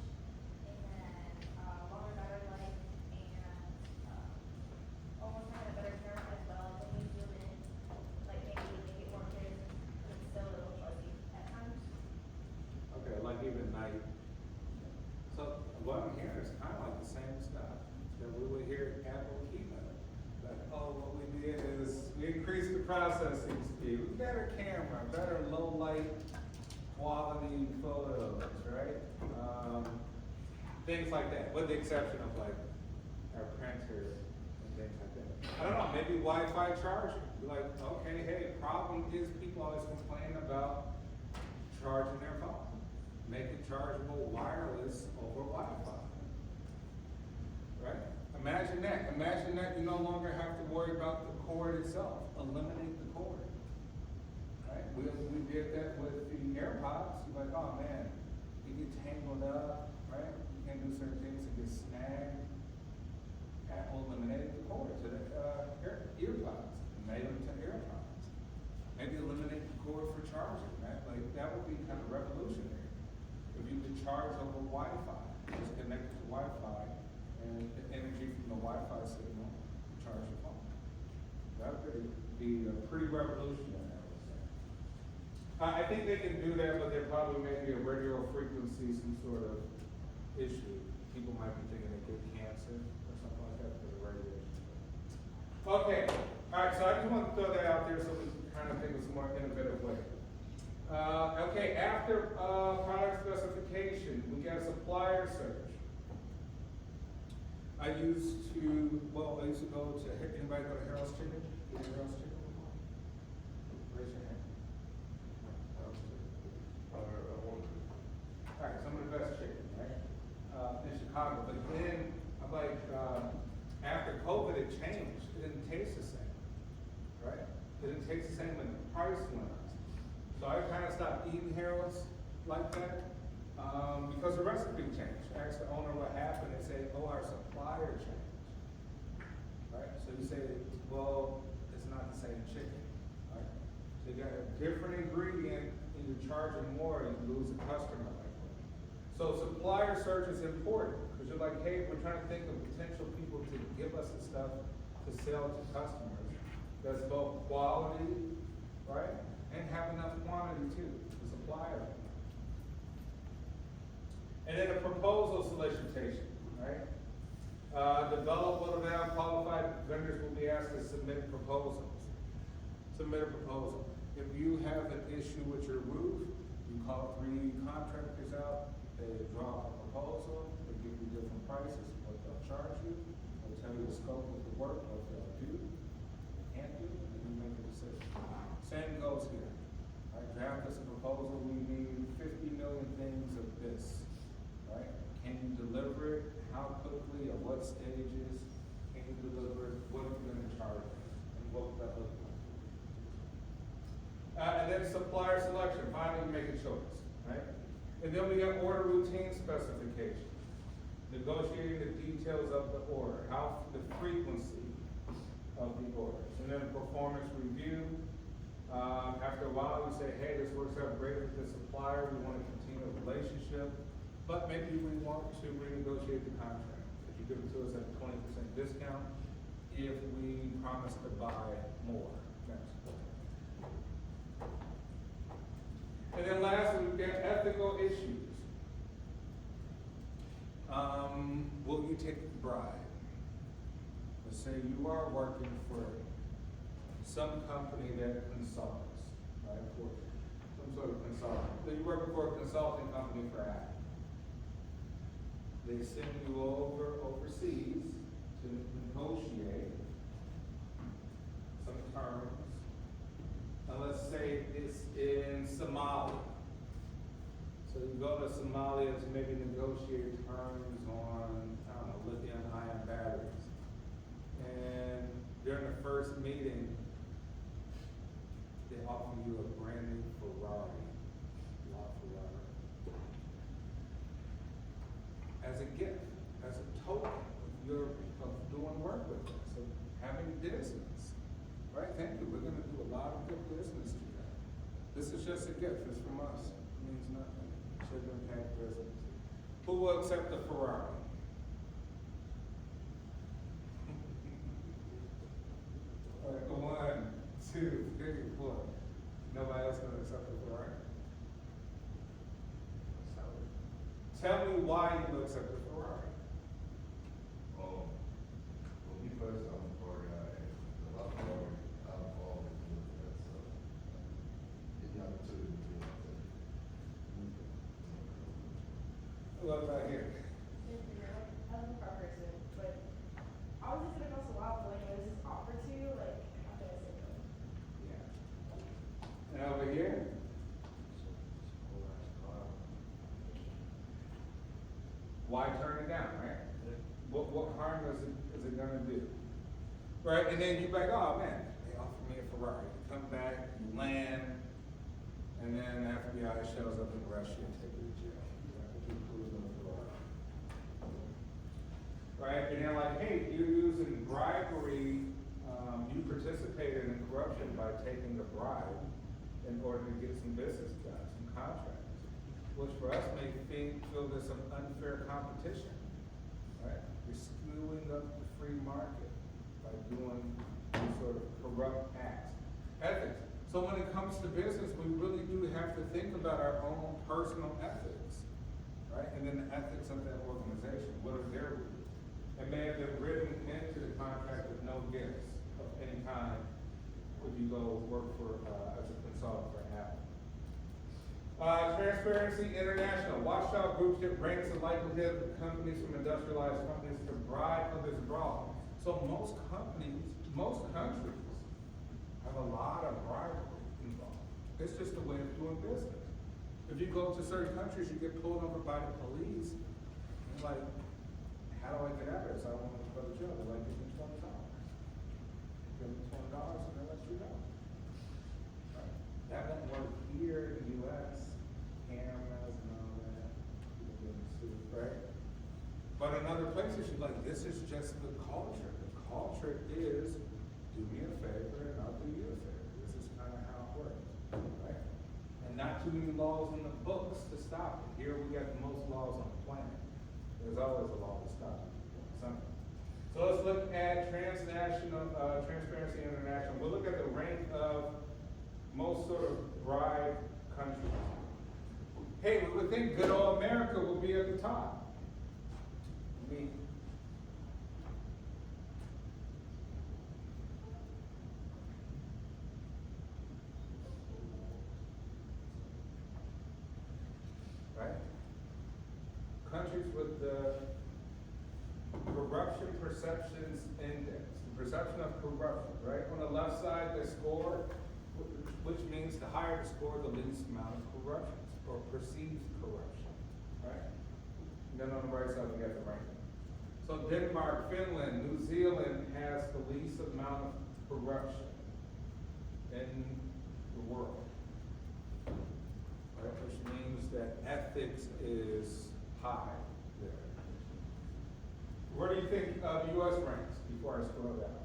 And then, longer battery life and, almost having a better camera as well, when you zoom in, like maybe make it more clear, but it's still a little fuzzy at times. Okay, like even night. So what I'm hearing is kind of like the same stuff that we would hear at Apple keynote. Like, oh, what we did is we increased the processing speed, better camera, better low light quality photos, right? Things like that, with the exception of like our printer and things like that. I don't know, maybe Wi-Fi charging. You're like, okay, hey, problem is people always complain about charging their phone. Make it chargeable wireless over Wi-Fi. Right? I Imagine that you no longer have to worry about the cord itself. Eliminate the cord. Right? We did that with the AirPods. You're like, oh man, you get tangled up, right? You can't do certain things and get snagged. Apple eliminated the cord to the earpods and made them to AirPods. Maybe eliminate the cord for charging, right? Like that would be kind of revolutionary. If you could charge over Wi-Fi, just connect it to Wi-Fi and the energy from the Wi-Fi signal charge your phone. That would be pretty revolutionary, I would say. I think they can do that, but there probably may be a radio frequency, some sort of issue. People might be thinking they get cancer or something like that for the radiation. Okay, all right, so I just want to throw that out there so we can kind of think of some more innovative way. Okay, after product specification, we got a supplier search. I used to go to, anybody go to Harold's Chicken? You know Harold's Chicken before? Raise your hand. Harold's Chicken. I wonder. All right, some of the best chicken, right? In Chicago, but then, after COVID, it changed. It didn't taste the same, right? It didn't taste the same when the price went up. So I kind of stopped eating Harold's like that, because the recipe changed. I asked the owner what happened, they say, oh, our supplier changed, right? So you say, well, it's not the same chicken, right? So you got a different ingredient, and you're charging more, and you lose a customer like that. So supplier search is important, because you're like, hey, we're trying to think of potential people to give us the stuff to sell to customers. That's both quality, right, and have enough quantity too, the supplier. And then a proposal solicitation, right? Develop what about qualified vendors will be asked to submit proposals. Submit a proposal. If you have an issue with your roof, you call 3 contractors out, they draw a proposal, they give you different prices, what they'll charge you, they'll tell you the scope of the work, what they'll do, can't do, and then you make a decision. Same goes here. Right? Draft us a proposal, we need 50 million things of this. Right? Can you deliver it? How quickly? At what stages? Can you deliver it? What are you going to charge? And what would that look like? And then supplier selection. Finally, you make a choice. Right? And then we got order routine specification. Negotiating the details of the order. The frequency of the orders. And then performance review. After a while, you say, hey, this works out great with the supplier. We want to continue a relationship. But maybe we want to renegotiate the contract. If you give it to us at a 20% discount, if we promise to buy more. Next. And then lastly, we've got ethical issues. Will you take a bribe? Let's say you are working for some company that consults, right? For some sort of consulting. So you're working for a consulting company for Apple. They send you overseas to negotiate some terms. And let's say it's in Somalia. So you go to Somalia to maybe negotiate terms on, I don't know, lithium-ion batteries. And during the first meeting, they offer you a brand new Ferrari. As a gift, as a token of doing work with us, of having business. Right? Thank you. We're going to do a lot of good business together. This is just a gift. It's from us. It means nothing. Shouldn't impact business. Who will accept the Ferrari? All right, 1, 2, 3, 4. Nobody else going to accept the Ferrari? Tell me why you accept the Ferrari. Well, me first, I'm a car guy, and a lot of Ferrari, I've always been looking at, so it's the opportunity to do that. What about here? I'm a car person, but obviously it's gonna cost a lot, but like, what is this offer to you? Like, how can I say no? Yeah. And over here? Why turn it down, right? What what harm is it gonna do? Right, and then you're like, oh man, they offered me a Ferrari. You come back, you land, and then the FBI shows up and arrests you and take you to jail. You have to keep cruising the Ferrari. Right, and they're like, hey, you're using bribery, you participated in corruption by taking a bribe in order to get some business done, some contracts, which for us may feel there's some unfair competition, right? You're screwing up the free market by doing these sort of corrupt acts. Ethics. So when it comes to business, we really do have to think about our own personal ethics, right? And then the ethics of that organization. What are their rules? It may have been written into the contract with no gifts of any kind if you go work for, as a consultant for Apple. Transparency International. Watchdog groups that ranks the likelihood of companies from industrialized companies to bribe others abroad. So most countries have a lot of bribery involved. It's just a way of doing business. If you go to certain countries, you get pulled over by the police, and like, how do I get out of this? I don't want to go to jail. They're like, give me $20. Give me $20 and then let you go. Right? That won't work here in the US, cameras and all that. People getting sued, right? But in other places, you're like, this is just the culture. The culture is, do me a favor and I'll do you a favor. This is kind of how it works, right? And not too many laws in the books to stop it. Here we got the most laws on the planet. There's always a law to stop you from doing something. So let's look at Transparency International. We'll look at the rank of most sort of bribe countries. Hey, we would think good old America will be at the top. Right? Countries with the Corruption Perceptions Index, the perception of corruption, right? On the left side, the score, which means the higher the score, the least amount of corruption, or perceived corruption, right? And then on the right side, we got the ranking. So Denmark, Finland, New Zealand has the least amount of corruption in the world, right? Which means that ethics is high there. Where do you think U.S. ranks before I scroll down?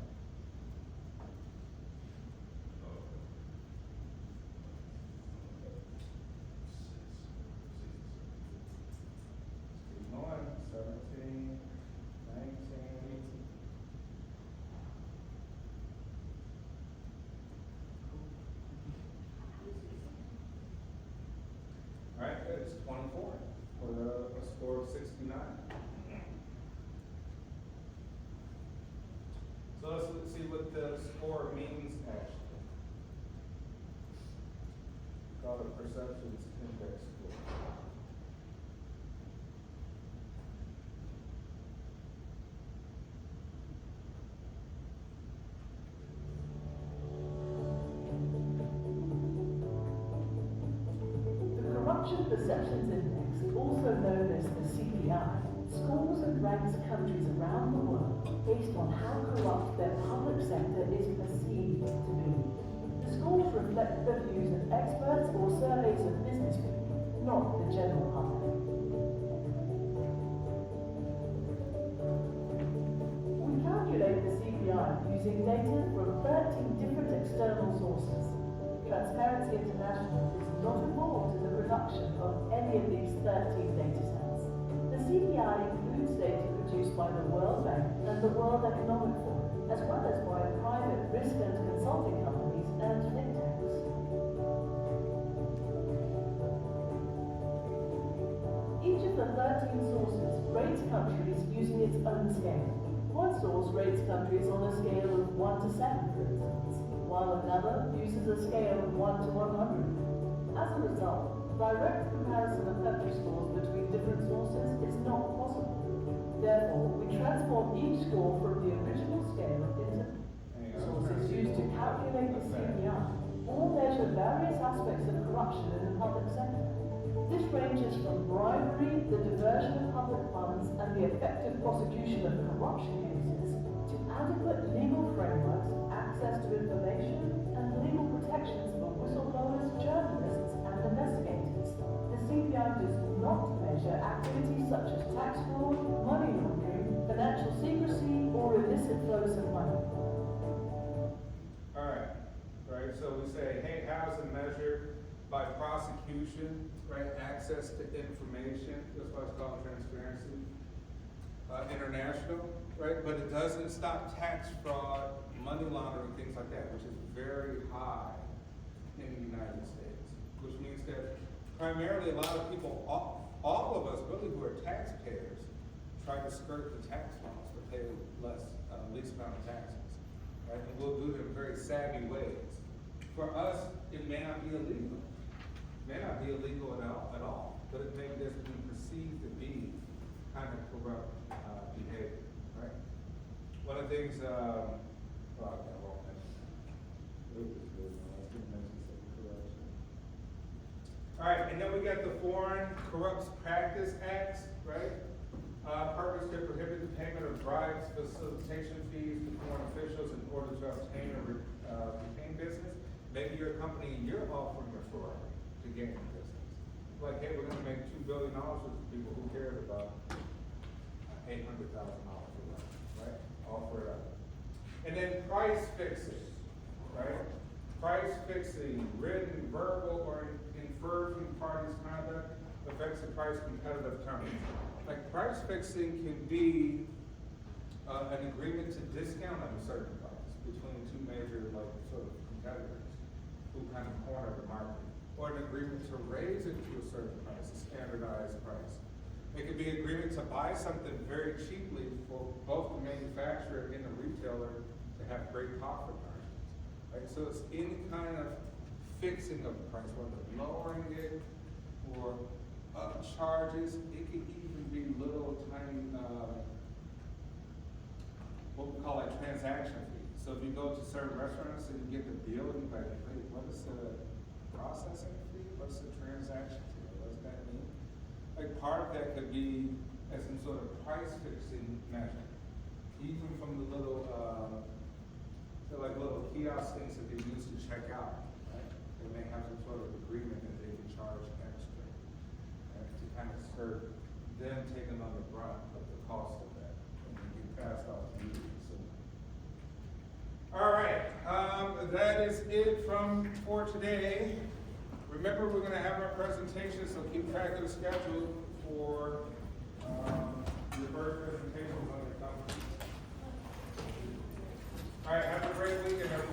Keep going, 17, 19, 18. All right, good, it's 24 with a score of 69. So let's see what the score means actually. Called a perceptions index score. The Corruption Perceptions Index, also known as the CPI, scores and ranks countries around the world based on how corrupt their public sector is perceived to be. The scores reflect the views of experts or surveys of business people, not the general public. We calculate the CPI using data from 13 different external sources. Transparency International is not involved in the production of any of these 13 data sets. The CPI includes data produced by the World Bank and the World Economic Forum, as well as by private risk and consulting companies and think tanks. Each of the 13 sources rates countries using its own scale. One source rates countries on a scale of 1 to 7, for instance, while another uses a scale of 1 to 100. As a result, direct comparison of country scores between different sources is not possible. Therefore, we transform each score from the original scale into sources used to calculate the CPI, all measure various aspects of corruption in the public sector. This ranges from bribery, the diversion of public funds, and the effective prosecution of corruption cases, to adequate legal frameworks, access to information, and legal protections for whistleblowers, journalists, and investigators. The CPI does not measure activities such as tax fraud, money laundering, financial secrecy, or illicit flows of money. Alright, right, so we say, hey, how is it measured? By prosecution, right, access to information, that's why it's called transparency. International, right, but it doesn't stop tax fraud, money laundering, things like that, which is very high in the United States. Which means that primarily a lot of people, all of us really who are taxpayers, try to skirt the tax laws to pay least amount of taxes. Right? And we'll do it in very savvy ways. For us, it may not be illegal. May not be illegal at all, but it may just be perceived to be kind of corrupt behavior, right? One of the things, well, I won't mention that. Luke is good, I was gonna mention some corruption. All right, and then we got the Foreign Corrupt Practice Acts, right? Purpose to prohibit the payment of bribes, facilitation fees to foreign officials in order to obtain or retain business. Maybe you're a company and you're offering referral to gain business. Like, hey, we're gonna make $2 billion with people, who cares about $800,000 or less, right? Offer it up. And then price fixing, right? Price fixing, written, verbal, or inferred from parties' conduct affects the price competitive terms. Like, price fixing can be an agreement to discount on a certain price between two major, like, sort of competitors who kind of corner the market, or an agreement to raise it to a certain price, a standardized price. It could be an agreement to buy something very cheaply for both the manufacturer and the retailer to have great profit margins. Right? So it's any kind of fixing of the price, whether lowering it or charges. It could even be little tiny, what we call like transaction fees. So if you go to certain restaurants and you get the bill, and you're like, wait, what is the processing fee? What's the transaction fee? What does that mean? Like, part of that could be as some sort of price fixing measure. Even from the little, they're like little kiosk things that they use to check out, right? They may have some sort of agreement that they can charge extra, right? To kind of skirt them taking on the brunt of the cost of that, and then get passed off to you. All right, that is it for today. Remember, we're gonna have our presentation, so keep track of the schedule for, your first presentation on the company. All right, have a great weekend, everyone.